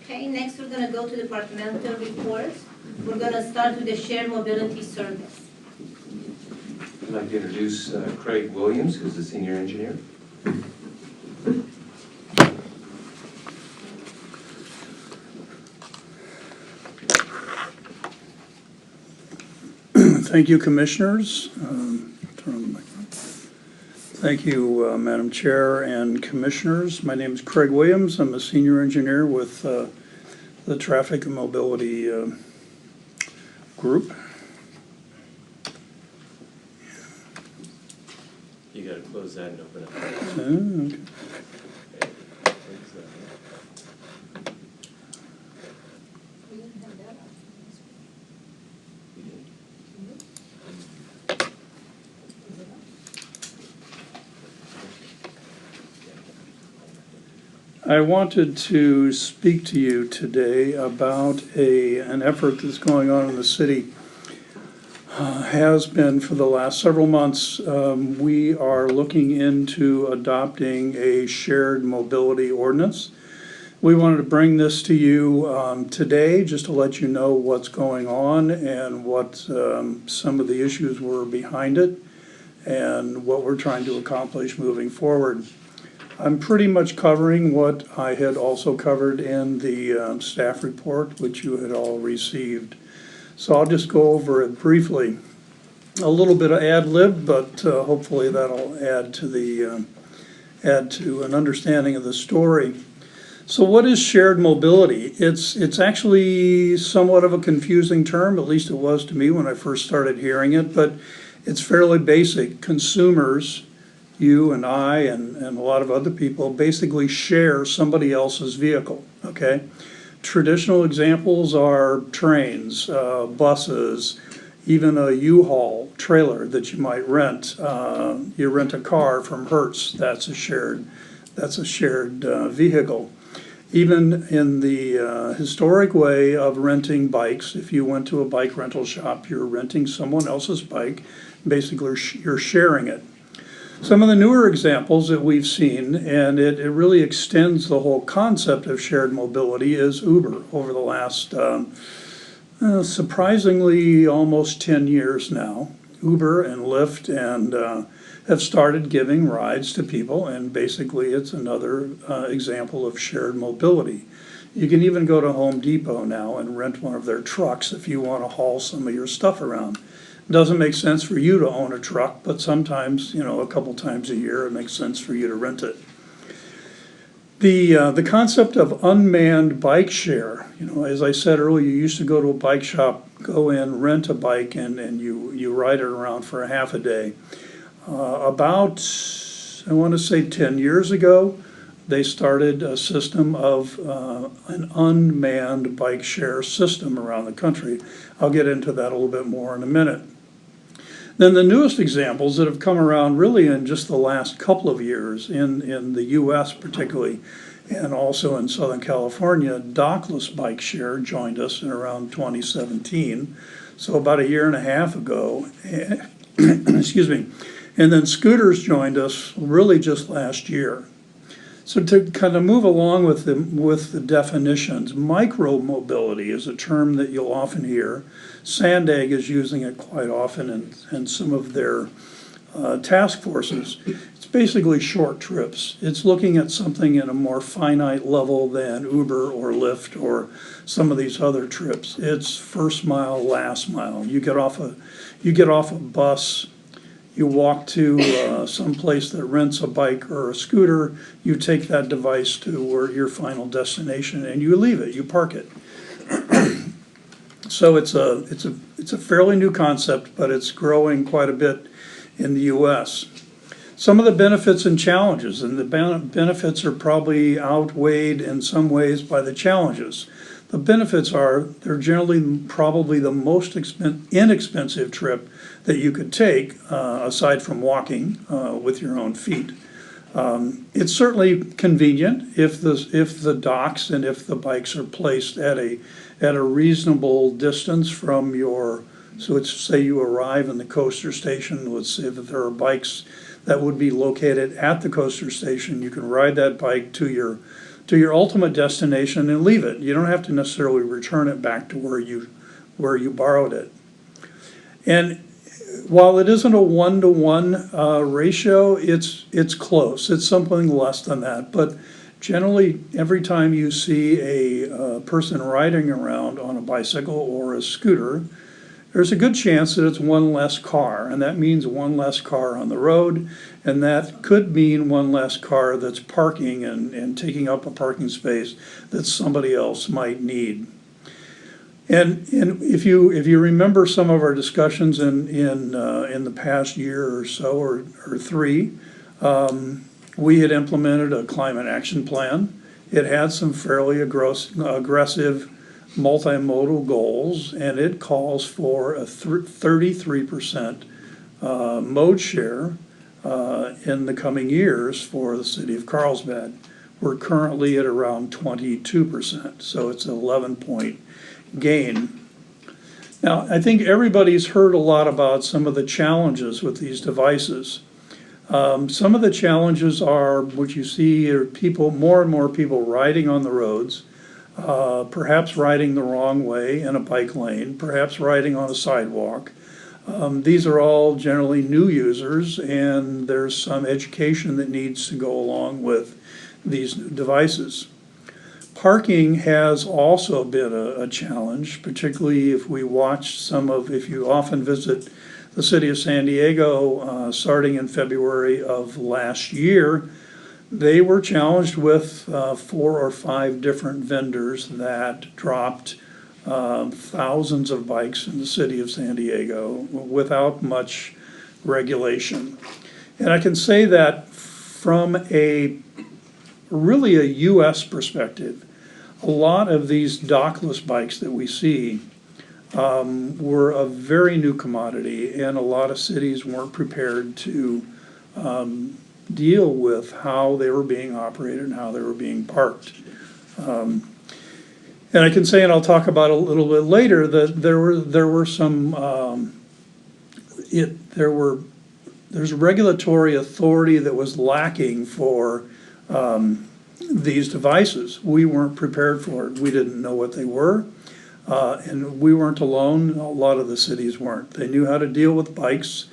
Okay, next we're going to go to departmental reports. We're going to start with the shared mobility service. I'd like to introduce Craig Williams, who's the senior engineer. Thank you, Commissioners. Thank you, Madam Chair and Commissioners. My name is Craig Williams. I'm a senior engineer with the Traffic and Mobility Group. You got to close that and open it. Okay. I wanted to speak to you today about an effort that's going on in the city. Has been for the last several months. We are looking into adopting a shared mobility ordinance. We wanted to bring this to you today just to let you know what's going on and what some of the issues were behind it and what we're trying to accomplish moving forward. I'm pretty much covering what I had also covered in the staff report, which you had all received. So I'll just go over it briefly. A little bit of ad lib, but hopefully that'll add to an understanding of the story. So what is shared mobility? It's actually somewhat of a confusing term, at least it was to me when I first started hearing it, but it's fairly basic. Consumers, you and I and a lot of other people, basically share somebody else's vehicle, okay? Traditional examples are trains, buses, even a U-Haul trailer that you might rent. You rent a car from Hertz, that's a shared vehicle. Even in the historic way of renting bikes, if you went to a bike rental shop, you're renting someone else's bike, basically you're sharing it. Some of the newer examples that we've seen, and it really extends the whole concept of shared mobility, is Uber over the last surprisingly almost 10 years now. Uber and Lyft and have started giving rides to people, and basically it's another example of shared mobility. You can even go to Home Depot now and rent one of their trucks if you want to haul some of your stuff around. Doesn't make sense for you to own a truck, but sometimes, a couple times a year, it makes sense for you to rent it. The concept of unmanned bike share, as I said earlier, you used to go to a bike shop, go in, rent a bike, and you ride it around for a half a day. About, I want to say 10 years ago, they started a system of an unmanned bike share system around the country. I'll get into that a little bit more in a minute. Then the newest examples that have come around really in just the last couple of years in the US particularly, and also in Southern California, dockless bike share joined us in around 2017, so about a year and a half ago. Excuse me. And then scooters joined us really just last year. So to kind of move along with the definitions, micro-mobility is a term that you'll often hear. Sandag is using it quite often in some of their task forces. It's basically short trips. It's looking at something in a more finite level than Uber or Lyft or some of these other trips. It's first mile, last mile. You get off a bus, you walk to some place that rents a bike or a scooter, you take that device to your final destination and you leave it, you park it. So it's a fairly new concept, but it's growing quite a bit in the US. Some of the benefits and challenges, and the benefits are probably outweighed in some ways by the challenges. The benefits are they're generally probably the most inexpensive trip that you could take, aside from walking with your own feet. It's certainly convenient if the docks and if the bikes are placed at a reasonable distance from your. So it's, say you arrive in the coaster station. Let's say that there are bikes that would be located at the coaster station. You can ride that bike to to your ultimate destination and leave it. You don't have to necessarily return it back to where you borrowed it. And while it isn't a 1-to-1 ratio, it's close. It's something less than that. But generally, every time you see a person riding around on a bicycle or a scooter, there's a good chance that it's one less car, and that means one less car on the road, and that could mean one less car that's parking and taking up a parking space that somebody else might need. And if you remember some of our discussions in the past year or so or three, we had implemented a climate action plan. It had some fairly aggressive multimodal goals, and it calls for a 33% mode share in the coming years for the city of Carlsbad. We're currently at around 22%, so it's an 11-point gain. Now, I think everybody's heard a lot about some of the challenges with these devices. Some of the challenges are what you see are more and more people riding on the roads, perhaps riding the wrong way in a bike lane, perhaps riding on a sidewalk. These are all generally new users, and there's some education that needs to go along with these new devices. Parking has also been a challenge, particularly if you often visit the city of San Diego, starting in February of last year. They were challenged with 4 or 5 different vendors that dropped thousands of bikes in the city of San Diego without much regulation. And I can say that from really a U.S. perspective, a lot of these dockless bikes that we see were a very new commodity, and a lot of cities weren't prepared to deal with how they were being operated and how they were being parked. And I can say, and I'll talk about a little bit later, that there's regulatory authority that was lacking for these devices. We weren't prepared for it. We didn't know what they were, and we weren't alone. A lot of the cities weren't. They knew how to deal with bikes.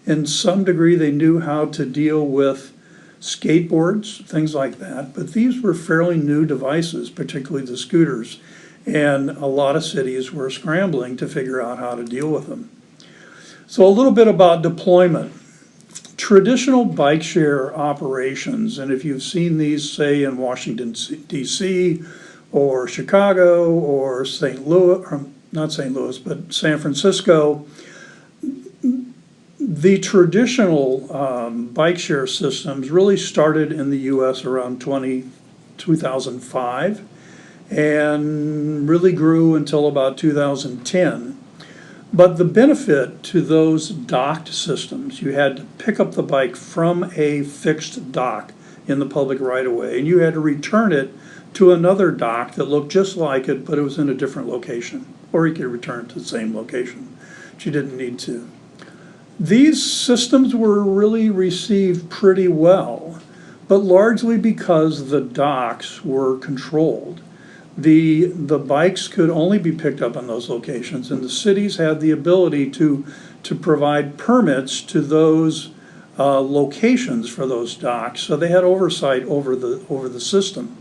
In some degree, they knew how to deal with skateboards, things like that, but these were fairly new devices, particularly the scooters, and a lot of cities were scrambling to figure out how to deal with them. So a little bit about deployment. Traditional bike share operations, and if you've seen these, say, in Washington, D.C., or Chicago, or St. Louis, or not St. Louis, but San Francisco, the traditional bike share systems really started in the U.S. around 2005 and really grew until about 2010. But the benefit to those docked systems, you had to pick up the bike from a fixed dock in the public right-of-way, and you had to return it to another dock that looked just like it, but it was in a different location. Or you could return it to the same location, but you didn't need to. These systems were really received pretty well, but largely because the docks were controlled. The bikes could only be picked up in those locations, and the cities had the ability to provide permits to those locations for those docks, so they had oversight over the system.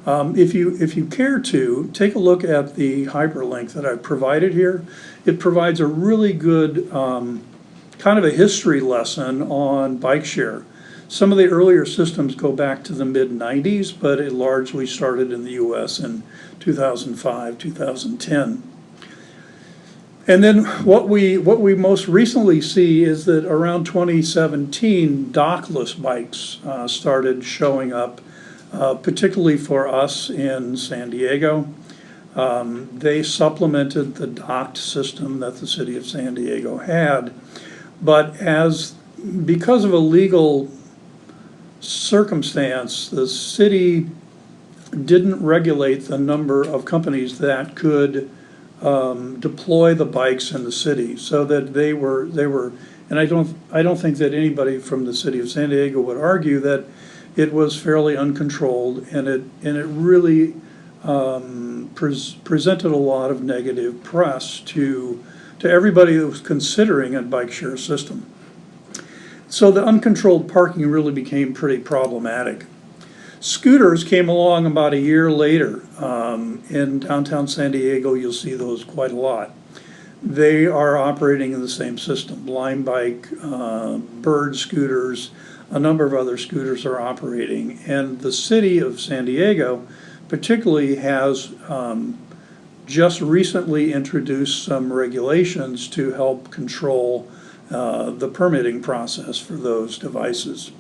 If you care to, take a look at the hyperlink that I've provided here. It provides a really good kind of a history lesson on bike share. Some of the earlier systems go back to the mid-90s, but it largely started in the U.S. in 2005, 2010. And then what we most recently see is that around 2017, dockless bikes started showing up, particularly for us in San Diego. They supplemented the docked system that the city of San Diego had, but because of a legal circumstance, the city didn't regulate the number of companies that could deploy the bikes in the city, so that they were, and I don't think that anybody from the city of San Diego would argue that it was fairly uncontrolled, and it really presented a lot of negative press to everybody that was considering a bike share system. So the uncontrolled parking really became pretty problematic. Scooters came along about a year later. In downtown San Diego, you'll see those quite a lot. They are operating in the same system. Lime Bike, Bird scooters, a number of other scooters are operating. And the city of San Diego particularly has just recently introduced some regulations to help control the permitting process for those devices.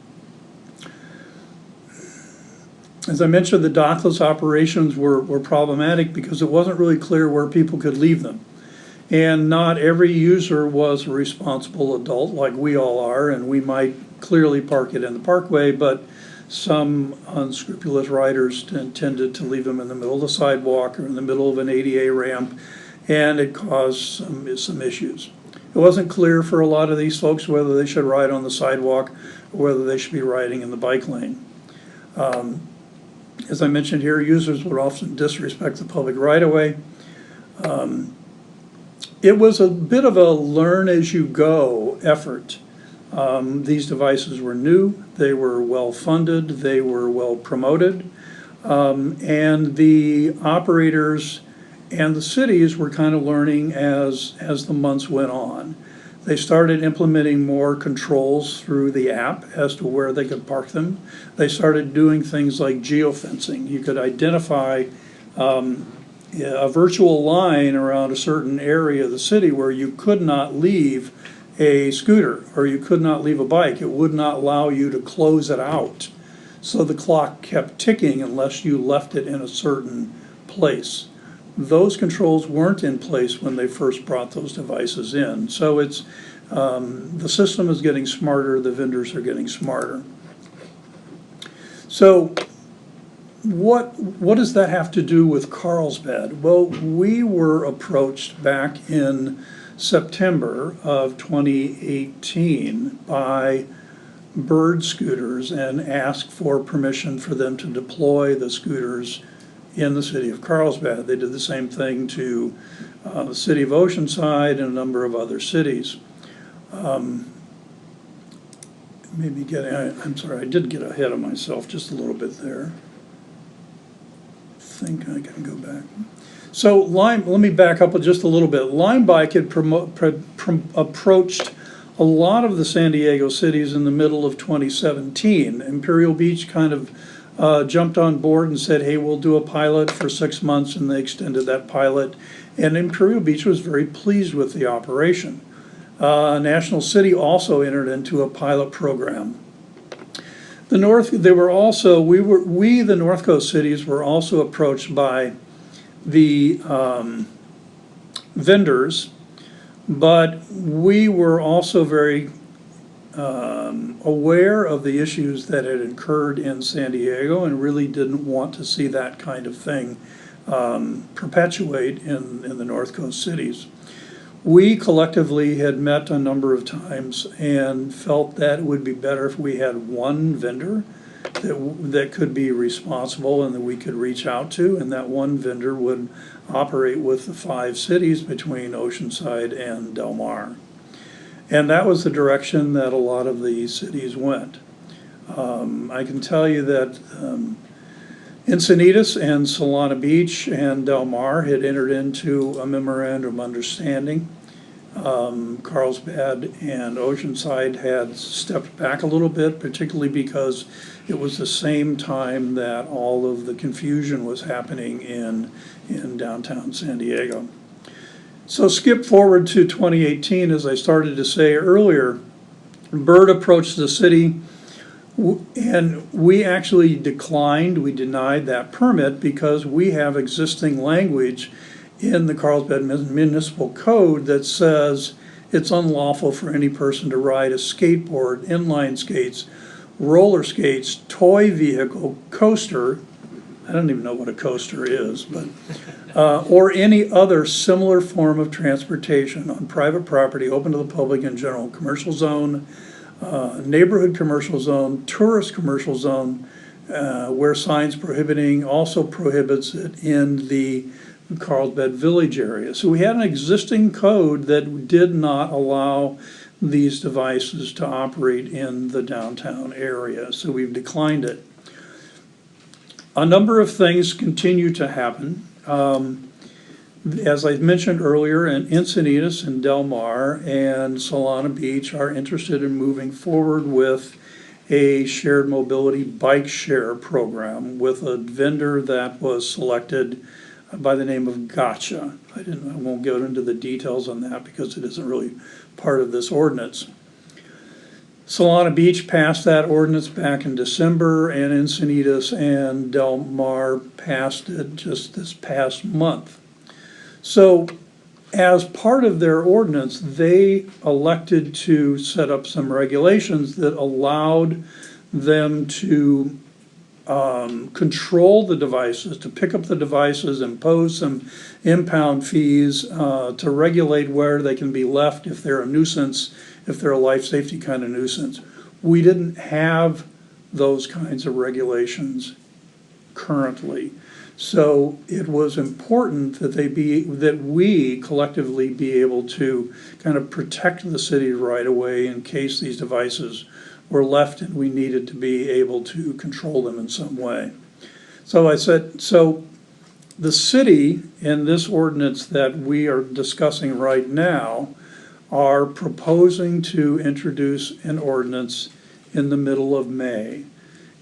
As I mentioned, the dockless operations were problematic because it wasn't really clear where people could leave them. And not every user was a responsible adult like we all are, and we might clearly park it in the parkway, but some unscrupulous riders tended to leave them in the middle of the sidewalk or in the middle of an ADA ramp, and it caused some issues. It wasn't clear for a lot of these folks whether they should ride on the sidewalk or whether they should be riding in the bike lane. As I mentioned here, users would often disrespect the public right-of-way. It was a bit of a learn-as-you-go effort. These devices were new, they were well-funded, they were well-promoted, and the operators and the cities were kind of learning as the months went on. They started implementing more controls through the app as to where they could park them. They started doing things like geofencing. You could identify a virtual line around a certain area of the city where you could not leave a scooter or you could not leave a bike. It would not allow you to close it out. So the clock kept ticking unless you left it in a certain place. Those controls weren't in place when they first brought those devices in. So it's the system is getting smarter, the vendors are getting smarter. So what does that have to do with Carlsbad? Well, we were approached back in September of 2018 by Bird scooters and asked for permission for them to deploy the scooters in the city of Carlsbad. They did the same thing to the city of Oceanside and a number of other cities. I'm sorry, I did get ahead of myself just a little bit there. I think I can go back. So let me back up just a little bit. Lime Bike had approached a lot of the San Diego cities in the middle of 2017. Imperial Beach kind of jumped on board and said, hey, we'll do a pilot for 6 months, and they extended that pilot. And Imperial Beach was very pleased with the operation. National City also entered into a pilot program. The North Coast cities were also approached by the vendors, but we were also very aware of the issues that had occurred in San Diego and really didn't want to see that kind of thing perpetuate in the North Coast cities. We collectively had met a number of times and felt that it would be better if we had one vendor that could be responsible and that we could reach out to, and that one vendor would operate with the 5 cities between Oceanside and Del Mar. And that was the direction that a lot of the cities went. I can tell you that Encinitas and Solana Beach and Del Mar had entered into a memorandum of understanding. Carlsbad and Oceanside had stepped back a little bit, particularly because it was the same time that all of the confusion was happening in downtown San Diego. So skip forward to 2018, as I started to say earlier, Bird approached the city and we actually we denied that permit because we have existing language in the Carlsbad Municipal Code that says it's unlawful for any person to ride a skateboard, inline skates, roller skates, toy vehicle, coaster, I don't even know what a coaster is, but or any other similar form of transportation on private property open to the public in general commercial zone, neighborhood commercial zone, tourist commercial zone, where signs prohibiting also prohibits it in the Carlsbad Village area. So we had an existing code that did not allow these devices to operate in the downtown area, so we've declined it. A number of things continue to happen. As I mentioned earlier, in Encinitas and Del Mar and Solana Beach are interested in moving forward with a shared mobility bike share program with a vendor that was selected by the name of Gotcha. I won't go into the details on that because it isn't really part of this ordinance. Solana Beach passed that ordinance back in December, and Encinitas and Del Mar passed it just this past month. So as part of their ordinance, they elected to set up some regulations that allowed them to control the devices, to pick up the devices, impose some impound fees, to regulate where they can be left if they're a nuisance, if they're a life safety kind of nuisance. We didn't have those kinds of regulations currently. So it was important that we collectively be able to kind of protect the city right away in case these devices were left and we needed to be able to control them in some way. So I said, so the city in this ordinance that we are discussing right now are proposing to introduce an ordinance in the middle of May.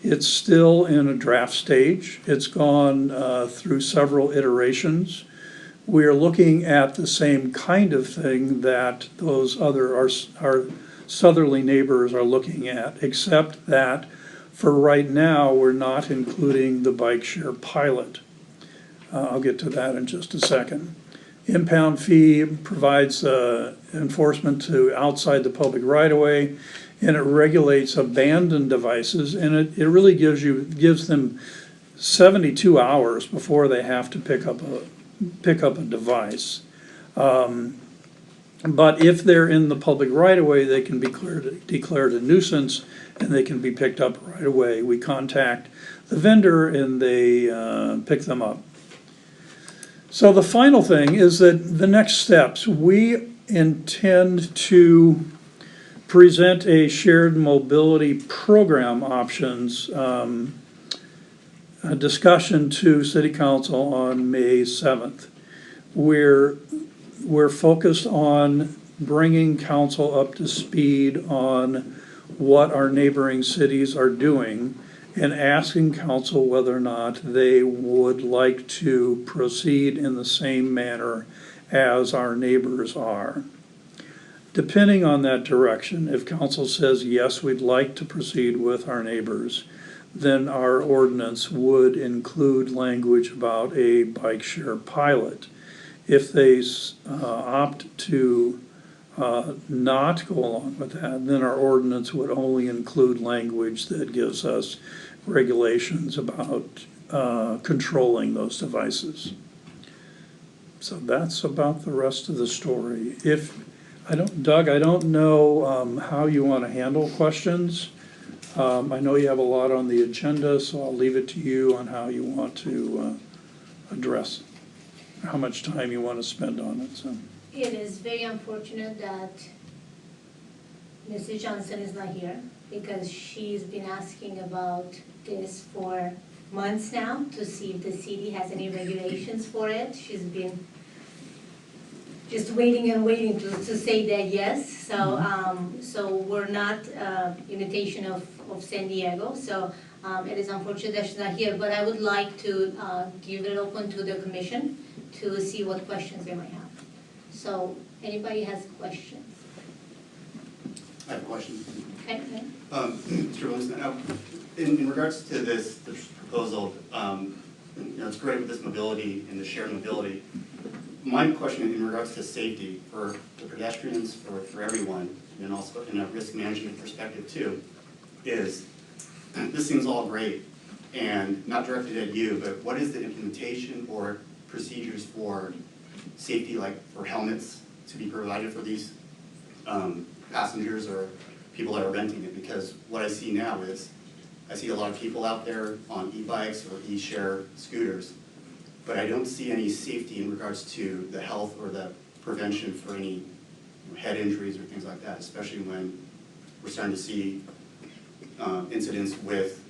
It's still in a draft stage. It's gone through several iterations. We are looking at the same kind of thing that those other our southerly neighbors are looking at, except that for right now, we're not including the bike share pilot. I'll get to that in just a second. Impound fee provides enforcement to outside the public right-of-way, and it regulates abandoned devices, and it really gives them 72 hours before they have to pick up a device. But if they're in the public right-of-way, they can be declared a nuisance, and they can be picked up right away. We contact the vendor, and they pick them up. So the final thing is that the next steps, we intend to present a shared mobility program options a discussion to City Council on May 7th. We're focused on bringing council up to speed on what our neighboring cities are doing and asking council whether or not they would like to proceed in the same manner as our neighbors are. Depending on that direction, if council says, yes, we'd like to proceed with our neighbors, then our ordinance would include language about a bike share pilot. If they opt to not go along with that, then our ordinance would only include language that gives us regulations about controlling those devices. So that's about the rest of the story. Doug, I don't know how you want to handle questions. I know you have a lot on the agenda, so I'll leave it to you on how you want to address how much time you want to spend on it. So. It is very unfortunate that Mrs. Johnson is not here because she's been asking about this for months now to see if the city has any regulations for it. She's been just waiting and waiting to say that yes. So so we're not invitation of San Diego. So it is unfortunate that she's not here, but I would like to give it open to the commission to see what questions they might have. So anybody has questions? I have a question. Okay. Mr. Wilson, in regards to this proposal, it's great with this mobility and the shared mobility. My question in regards to safety for the pedestrians, for everyone, and also in a risk management perspective too, is this seems all great and not directed at you, but what is the implementation or procedures for safety, like for helmets to be provided for these passengers or people that are renting it, because what I see now is, I see a lot of people out there on e-bikes or e-share scooters, but I don't see any safety in regards to the health or the prevention for any head injuries or things like that, especially when we're starting to see incidents with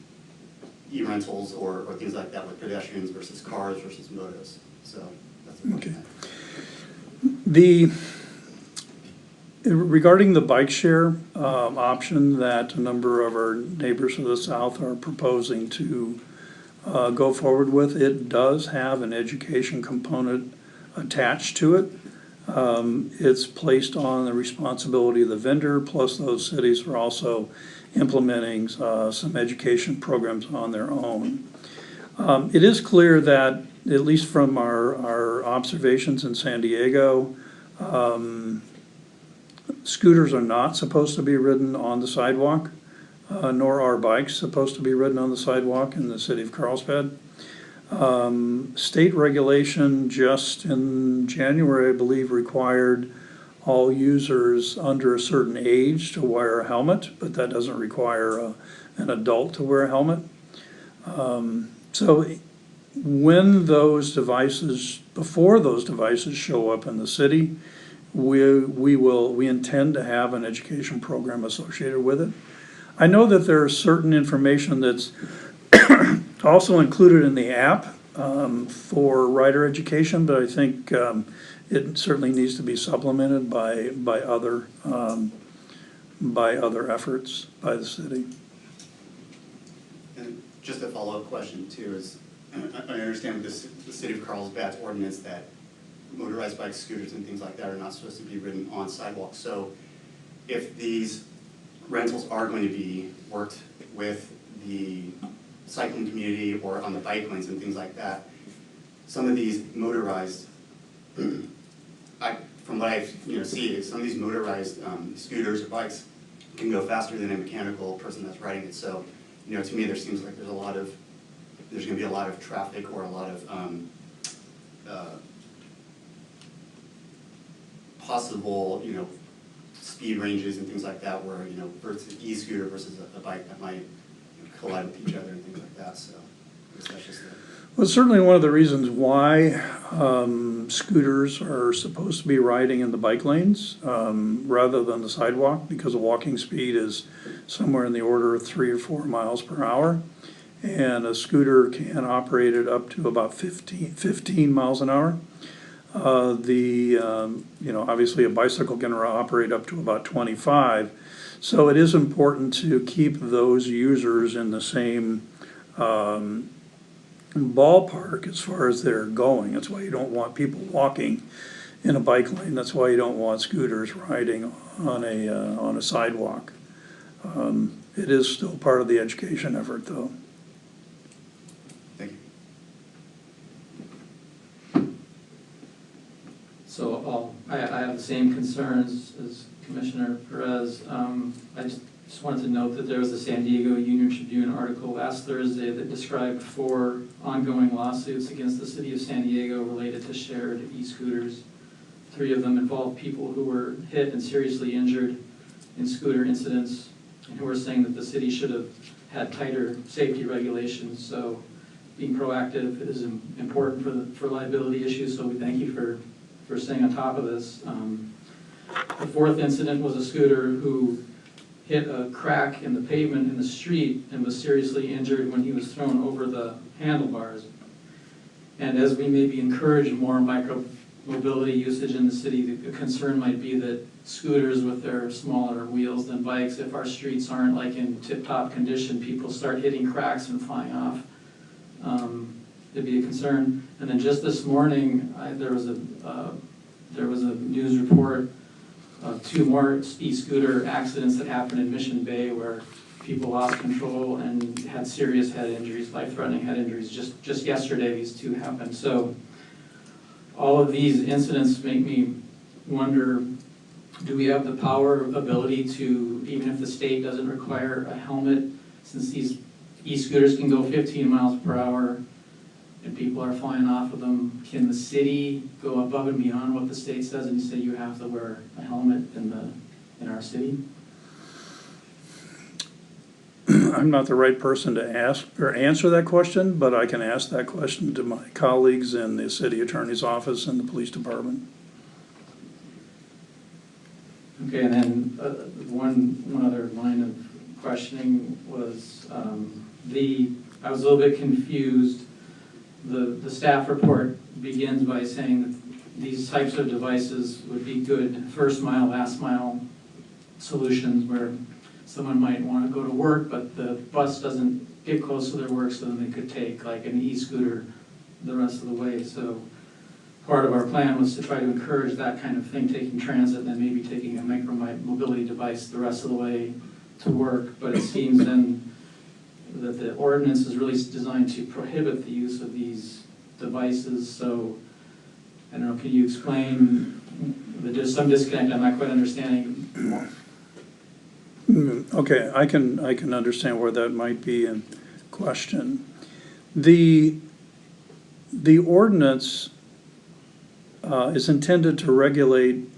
e-rentals or things like that with pedestrians versus cars versus motos. So that's the Okay. thing. Regarding the bike share option that a number of our neighbors to the south are proposing to go forward with, it does have an education component attached to it. It's placed on the responsibility of the vendor, plus those cities are also implementing some education programs on their own. It is clear that, at least from our observations in San Diego, scooters are not supposed to be ridden on the sidewalk, nor are bikes supposed to be ridden on the sidewalk in the city of Carlsbad. State regulation just in January, I believe, required all users under a certain age to wear a helmet, but that doesn't require an adult to wear a helmet. So when those devices, before those devices show up in the city, we intend to have an education program associated with it. I know that there is certain information that's also included in the app for rider education, but I think it certainly needs to be supplemented by other efforts by the city. And just a follow-up question too is, I understand the city of Carlsbad's ordinance that motorized bikes, scooters, and things like that are not supposed to be ridden on sidewalks. So if these rentals are going to be worked with the cycling community or on the bike lanes and things like that, some of these motorized, from what I see, is some of these motorized scooters or bikes can go faster than a mechanical person that's riding it. So, to me, there seems like there's going to be a lot of traffic or a lot of possible, speed ranges and things like that where, versus an e-scooter versus a bike that might collide with each other and things like that. So I guess that's just Well, certainly one of the reasons why scooters are supposed to be riding in the bike lanes rather than the sidewalk, because the walking speed is somewhere in the order of 3 or 4 miles per hour. And a scooter can operate at up to about 15 miles an hour. Obviously a bicycle can operate up to about 25. So it is important to keep those users in the same ballpark as far as they're going. That's why you don't want people walking in a bike lane. That's why you don't want scooters riding on a sidewalk. It is still part of the education effort, though. Thank you. So I have the same concerns as Commissioner Perez. I just wanted to note that there was a San Diego Union Tribune article last Thursday that described 4 ongoing lawsuits against the city of San Diego related to shared e-scooters. 3 of them involved people who were hit and seriously injured in scooter incidents and who were saying that the city should have had tighter safety regulations. So being proactive is important for liability issues, so we thank you for staying on top of this. The 4th incident was a scooter who hit a crack in the pavement in the street and was seriously injured when he was thrown over the handlebars. And as we maybe encourage more micro-mobility usage in the city, the concern might be that scooters with their smaller wheels than bikes, if our streets aren't like in tip-top condition, people start hitting cracks and flying off. It'd be a concern. And then just this morning, there was a news report of 2 more e-scooter accidents that happened in Mission Bay where people lost control and had serious head injuries, life-threatening head injuries. Just yesterday, these 2 happened. So all of these incidents make me wonder, do we have the power, ability to, even if the state doesn't require a helmet, since these e-scooters can go 15 miles per hour, and people are flying off of them, can the city go above and beyond what the state says and say you have to wear a helmet in our city? I'm not the right person to ask or answer that question, but I can ask that question to my colleagues in the city attorney's office and the police department. Okay, and then one other line of questioning was I was a little bit confused. The staff report begins by saying that these types of devices would be good first mile, last mile solutions where someone might want to go to work, but the bus doesn't get close to their work, so then they could take like an e-scooter the rest of the way. So part of our plan was to try to encourage that kind of thing, taking transit and then maybe taking a micro mobility device the rest of the way to work. But it seems then that the ordinance is really designed to prohibit the use of these devices. So I don't know, can you explain, there's some disconnect, I'm not quite understanding. Okay, I can understand where that might be in question. The ordinance is intended to regulate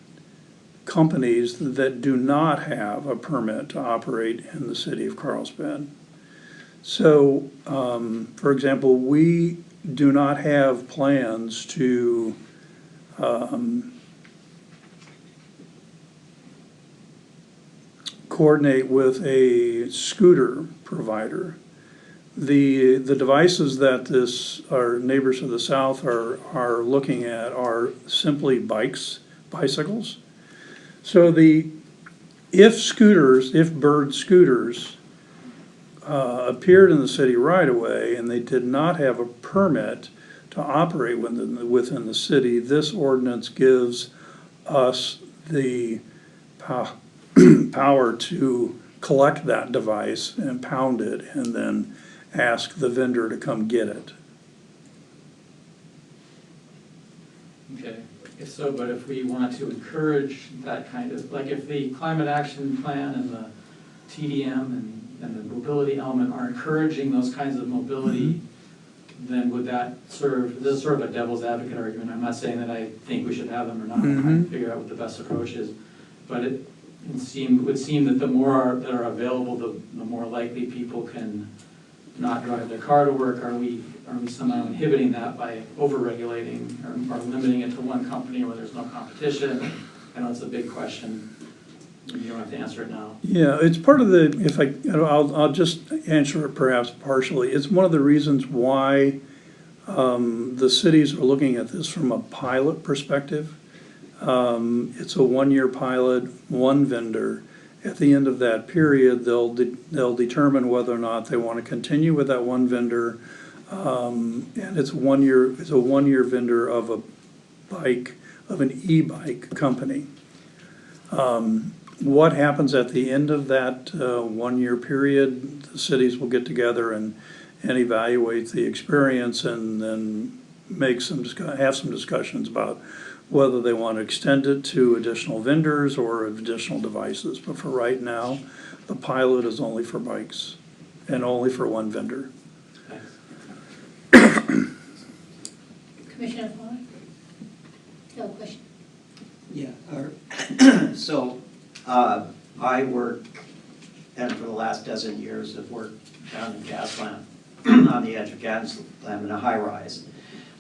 companies that do not have a permit to operate in the city of Carlsbad. So, for example, we do not have plans to coordinate with a scooter provider. The devices that our neighbors to the south are looking at are simply bicycles. So if bird scooters appeared in the city right away and they did not have a permit to operate within the city, this ordinance gives us the power to collect that device and pound it and then ask the vendor to come get it. Okay, but if we want to encourage that kind of, like if the climate action plan and the TDM and the mobility element are encouraging those kinds of mobility, then would that serve, this is sort of a devil's advocate argument. I'm not saying that I think we should have them or not, I'm trying to figure out what the best approach is. But it would seem that the more that are available, the more likely people can not drive their car to work. Are we somehow inhibiting that by over-regulating or limiting it to one company where there's no competition? I know it's a big question. You don't have to answer it now. Yeah, it's part of I'll just answer it perhaps partially. It's one of the reasons why the cities are looking at this from a pilot perspective. It's a 1-year pilot, one vendor. At the end of that period, they'll determine whether or not they want to continue with that one vendor. And it's a 1-year vendor of an e-bike company. What happens at the end of that 1-year period? The cities will get together and evaluate the experience and then have some discussions about whether they want to extend it to additional vendors or additional devices. But for right now, the pilot is only for bikes and only for one vendor. Commissioner Fowler? You have a question? Yeah, so I work, and for the last dozen years have worked down in Gaslamp, on the edge of Gaslamp in a high rise.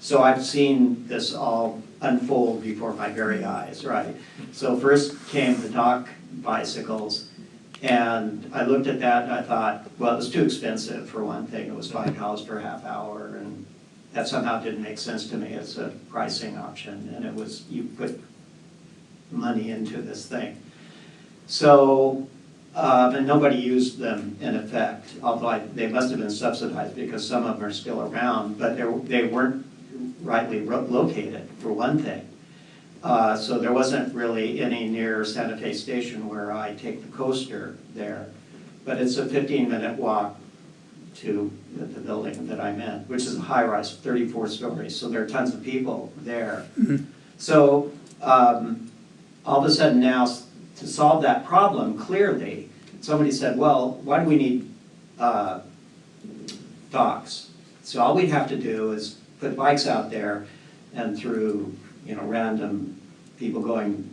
So I've seen this all unfold before my very eyes, right? So first came the dock bicycles, and I looked at that and I thought, well, it was too expensive for one thing. It was $5 per half hour, and that somehow didn't make sense to me as a pricing option. And it was, you put money into this thing. So, and nobody used them in effect, although they must have been subsidized because some of them are still around, but they weren't rightly located, for one thing. So there wasn't really any near Santa Fe Station where I take the coaster there. But it's a 15-minute walk to the building that I'm in, which is a high-rise, 34 stories. So there are tons of people there. Mm-hmm. So all of a sudden now, to solve that problem clearly, somebody said, well, why do we need docks? So all we'd have to do is put bikes out there, and through random people going,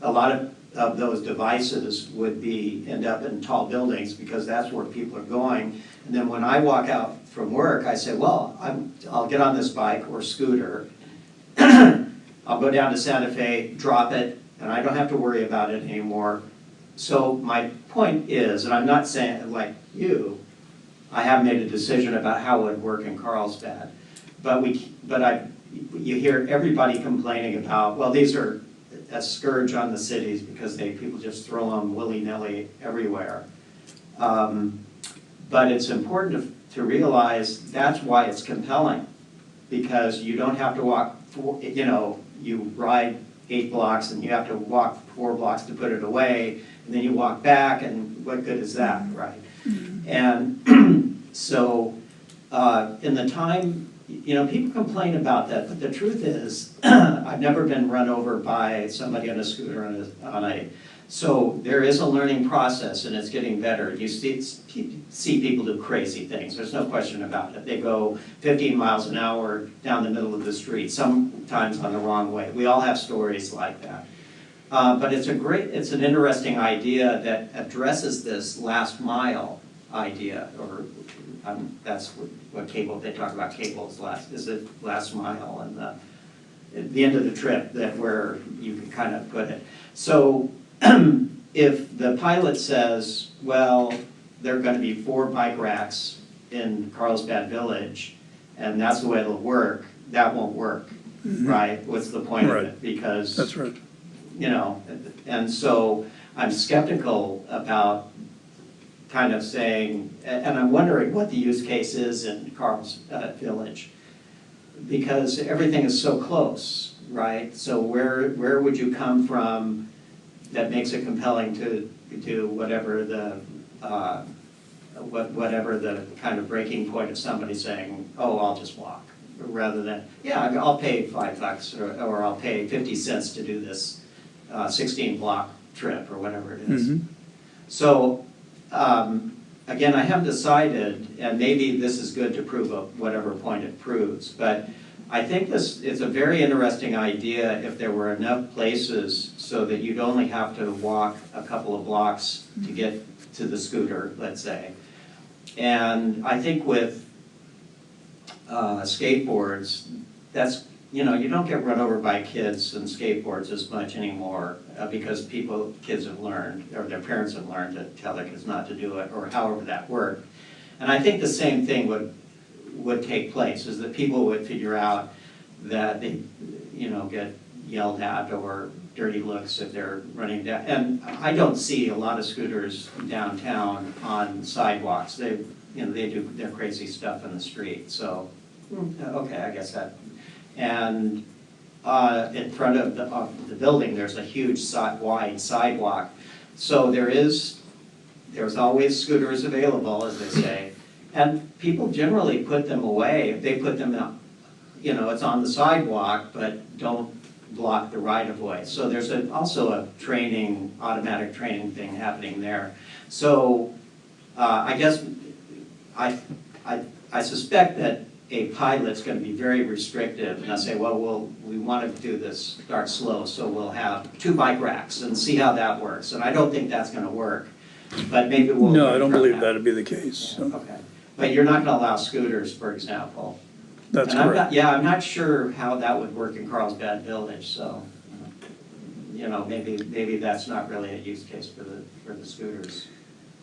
a lot of of those devices would end up in tall buildings because that's where people are going. And then when I walk out from work, I say, well, I'll get on this bike or scooter. I'll go down to Santa Fe, drop it, and I don't have to worry about it anymore. So my point is, and I'm not saying like you, I have made a decision about how it would work in Carlsbad, but you hear everybody complaining about, well, these are a scourge on the cities because people just throw them willy-nilly everywhere. But it's important to realize that's why it's compelling, because you don't have to walk, you ride 8 blocks and you have to walk 4 blocks to put it away, and then you walk back, and what good is that, right? And so in the time, people complain about that, but the truth is, I've never been run over by somebody on a scooter so there is a learning process, and it's getting better. You see people do crazy things, there's no question about it. They go 15 miles an hour down the middle of the street, sometimes on the wrong way. We all have stories like that. But it's an interesting idea that addresses this last mile idea, or that's what cable, they talk about cables last mile, and the end of the trip, where you can kind of put it. So if the pilot says, well, there are going to be 4 bike racks in Carlsbad Village, and that's the way it'll work, that won't work, right? What's the point of it? Because that's right. And so I'm skeptical about kind of saying, and I'm wondering what the use case is in Carlsbad Village, because everything is so close, right? So where would you come from that makes it compelling to do whatever the kind of breaking point of somebody saying, oh, I'll just walk, rather than, yeah, I'll pay $5 or I'll pay 50 cents to do this 16 block trip or whatever it is. So again, I haven't decided, and maybe this is good to prove whatever point it proves, but I think this is a very interesting idea if there were enough places so that you'd only have to walk a couple of blocks to get to the scooter, let's say. And I think with skateboards, that's, you don't get run over by kids and skateboards as much anymore because kids have learned, or their parents have learned to tell their kids not to do it, or however that worked. And I think the same thing would take place, is that people would figure out that they, get yelled at or dirty looks if they're running down. And I don't see a lot of scooters downtown on sidewalks. They do their crazy stuff in the street. So, okay, I guess that. And in front of the building, there's a huge wide sidewalk. So there's always scooters available, as they say. And people generally put them away. If they put them out, it's on the sidewalk, but don't block the right-of-way. So there's also a automatic training thing happening there. So I guess I suspect that a pilot's going to be very restrictive, and I'll say, well, we want to do this, start slow, so we'll have 2 bike racks and see how that works. And I don't think that's going to work, but maybe we'll. No, I don't believe that'd be the case. Yeah, okay. But you're not going to allow scooters, for example. That's and correct. I'm not sure how that would work in Carlsbad Village, so, maybe that's not really a use case for the scooters.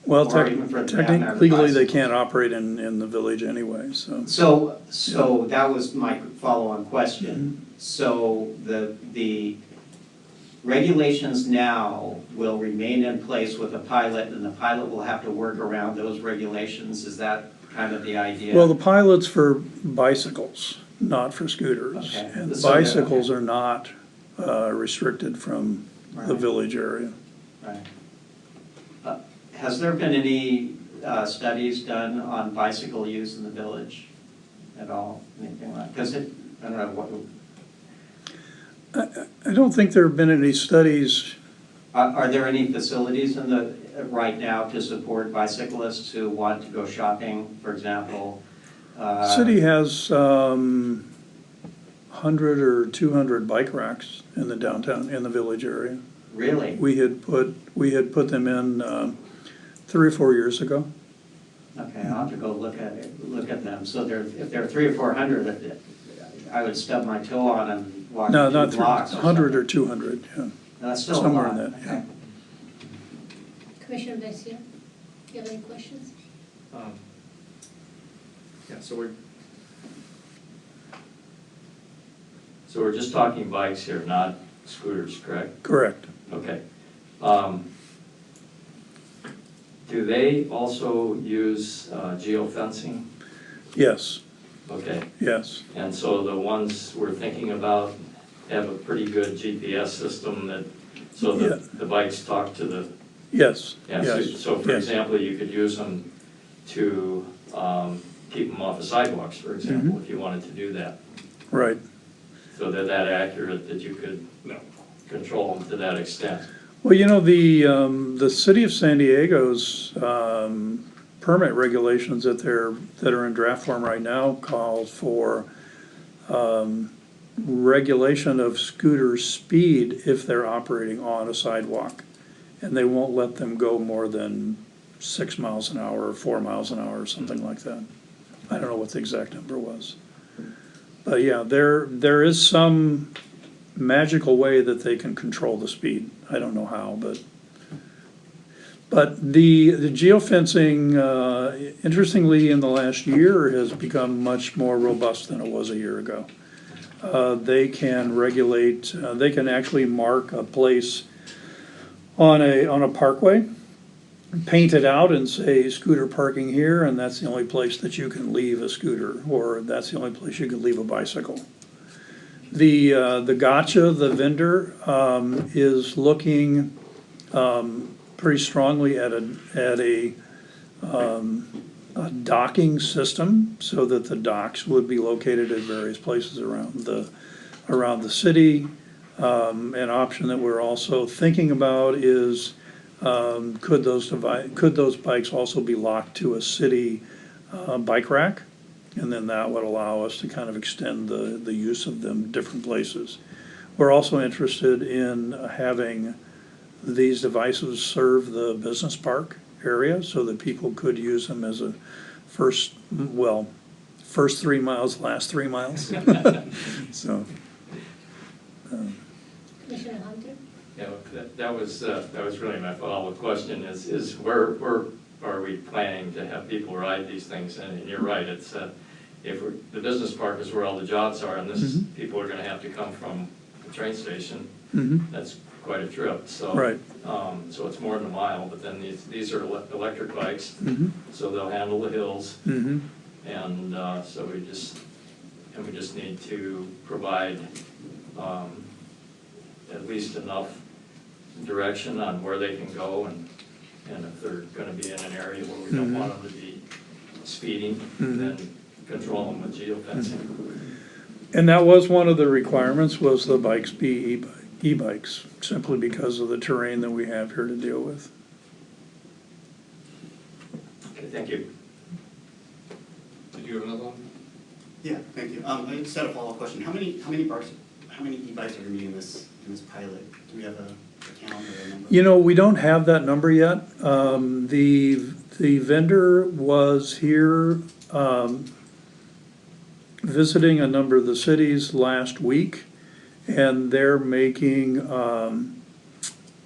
Well, Or even for the half-hour legally, they bicycles. can't operate in the village anyway, so. So that was my follow-on question. So the regulations now will remain in place with a pilot, and the pilot will have to work around those regulations? Is that kind of the idea? Well, the pilot's for bicycles, not for scooters. Okay. And So, bicycles okay. are not restricted from the Right. village area. Right. Has there been any studies done on bicycle use in the village at all? Anything like, because I don't know what. I don't think there have been any studies. Are there any facilities right now to support bicyclists who want to go shopping, for example? City has 100 or 200 bike racks in the village area. Really? We had put them in 3 or 4 years ago. Okay, I'll have to go look at them. So if they're 300 or 400, I would stub my toe on and walk No, 2 not blocks. 100 or 200, yeah. That's still a somewhere lot. in that, yeah. Okay. Commissioner Garcia, you have any questions? Yeah, so we're just talking bikes here, not scooters, correct? Correct. Okay. Do they also use geofencing? Yes, Okay, yes, and so the ones we're thinking about have a pretty good GPS system that, so Yeah. the bikes talk to the, yes, yeah, yes. so for yes. example, you could use them to keep them off of sidewalks, for example, if you wanted to do that. Right. So they're that accurate that you could control them to that extent. Well, you know, the city of San Diego's permit regulations that are in draft form right now call for regulation of scooter speed if they're operating on a sidewalk. And they won't let them go more than 6 miles an hour or 4 miles an hour or something like that. I don't know what the exact number was. But yeah, there is some magical way that they can control the speed. I don't know how, but the geofencing, interestingly, in the last year has become much more robust than it was a year ago. They can regulate, they can actually mark a place on a parkway, paint it out and say scooter parking here, and that's the only place that you can leave a scooter, or that's the only place you can leave a bicycle. The Gotcha, the vendor, is looking pretty strongly at a docking system, so that the docks would be located at various places around the city. An option that we're also thinking about is could those bikes also be locked to a city bike rack? And then that would allow us to kind of extend the use of them different places. We're also interested in having these devices serve the business park area so that people could use them as a first 3 miles, last 3 miles. So. Commissioner Hunter? Yeah, that was really my follow-up question is where are we planning to have people ride these things? And you're right, it's the business park is where all the jobs are, and people are gonna have to come from the train station. That's quite a trip, so. Right. So it's more than a mile, but then these are electric bikes, so they'll handle the hills. And so we just need to provide at least enough direction on where they can go, and if they're gonna be in an area where we don't want them to be speeding, then control them with geofencing. And that was one of the requirements, was the bikes be e-bikes, simply because of the terrain that we have here to deal with. Okay, thank you. Did you have another one? Yeah, thank you. I just had a follow-up question. How many e-bikes are gonna be in this pilot? Do we have a count or a number? You know, we don't have that number yet. The vendor was here visiting a number of the cities last week, and they're making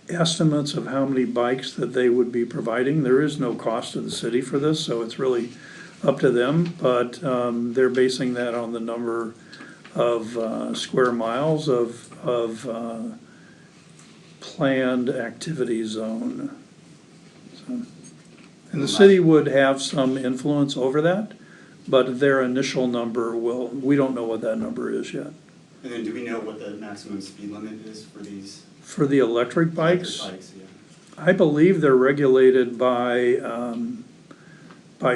estimates of how many bikes that they would be providing. There is no cost to the city for this, so it's really up to them, but they're basing that on the number of square miles of planned activity zone. So, and the city would have some influence over that, but their initial number we don't know what that number is yet. And then do we know what the maximum speed limit is for these? For the electric bikes, Yeah. I believe they're regulated by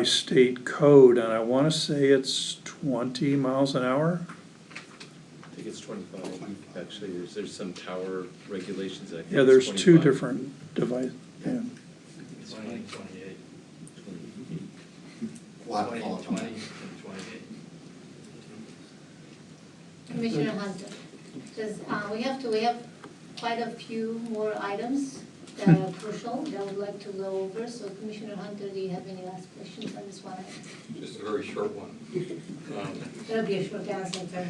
state code, and I want to say it's 20 miles an hour. I think it's 25, actually. There's some tower regulations. I think Yeah, it's there's 25. two different devices. Yeah. It's 20, 28. We'll have to follow up on 20 that. and 28. Commissioner Hunter, because we have quite a few more items that are crucial that I would like to go over. So Commissioner Hunter, do you have any last questions on this one? Just a very short one. That'll be a short answer, sir.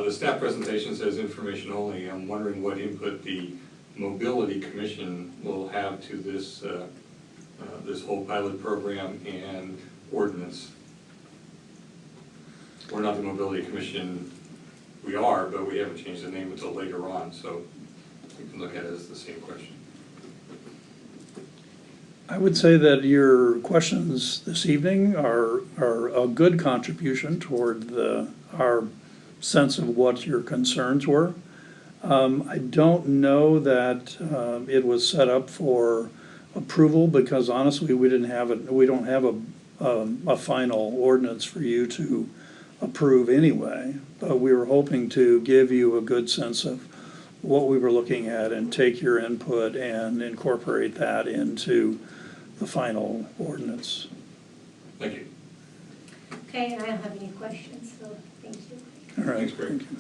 The staff presentation says information only. I'm wondering what input the Mobility Commission will have to this, this whole pilot program and ordinance. We're not the Mobility Commission, we are, but we haven't changed the name until later on, so you can look at it as the same question. I would say that your questions this evening are a good contribution toward our sense of what your concerns were. I don't know that it was set up for approval because honestly, we don't have a final ordinance for you to approve anyway. But we were hoping to give you a good sense of what we were looking at and take your input and incorporate that into the final ordinance. Thank you. Okay, and I don't have any questions, so thank you. All right. Thanks, Greg. Thank you.